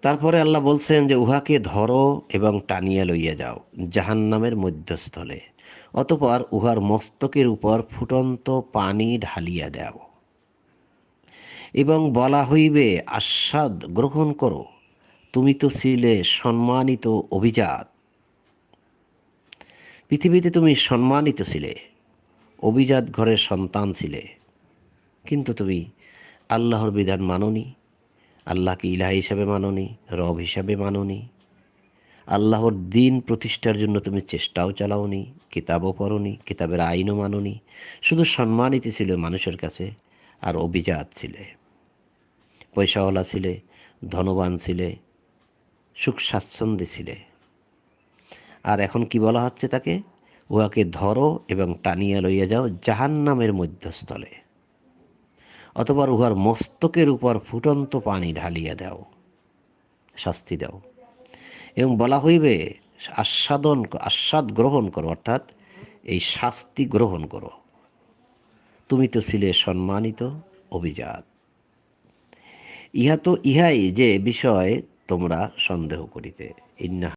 তারপরে আল্লাহ বলছেন যে উহাকে ধরো এবং টানিয়া লইয়া যাও জাহান্নামের মধ্যস্থলে, অতঃপর উহার মস্তকের উপর ফুটন্ত পানি ঢালিয়া দাও এবং বলা হইবে, আস্বাদ গ্রহণ করো, তুমি তো ছিলে সম্মানিত অভিজাত। পৃথিবীতে তুমি সম্মানিত ছিলে, অভিজাত ঘরের সন্তান ছিলে, কিন্তু তুমি আল্লাহর বিধান মাননি, আল্লাহকে ইলাহ হিসাবে মাননি, রব হিসাবে মাননি, আল্লাহর দিন প্রতিষ্ঠার জন্য তুমি চেষ্টাও চালাওনি, কিতাবও পড়নি, কিতাবের আইনও মাননি, শুধু সম্মানিত ছিলে মানুষের কাছে আর অভিজাত ছিলে। পয়সাওয়ালা ছিলে, ধনবান ছিলে, সুখ স্বাচ্ছন্দ্যে ছিলে। আর এখন কি বলা হচ্ছে তাকে? উহাকে ধরো এবং টানিয়া লইয়া যাও জাহান্নামের মধ্যস্থলে, অতঃপর উহার মস্তকের উপর ফুটন্ত পানি ঢালিয়া দাও, শাস্তি দাও, এবং বলা হইবে, আস্বাদ গ্রহণ করো, অর্থাৎ এই শাস্তি গ্রহণ করো, তুমি তো ছিলে সম্মানিত অভিজাত। ইহাই যে বিষয় তোমরা সন্দেহ করিতে। ইন্না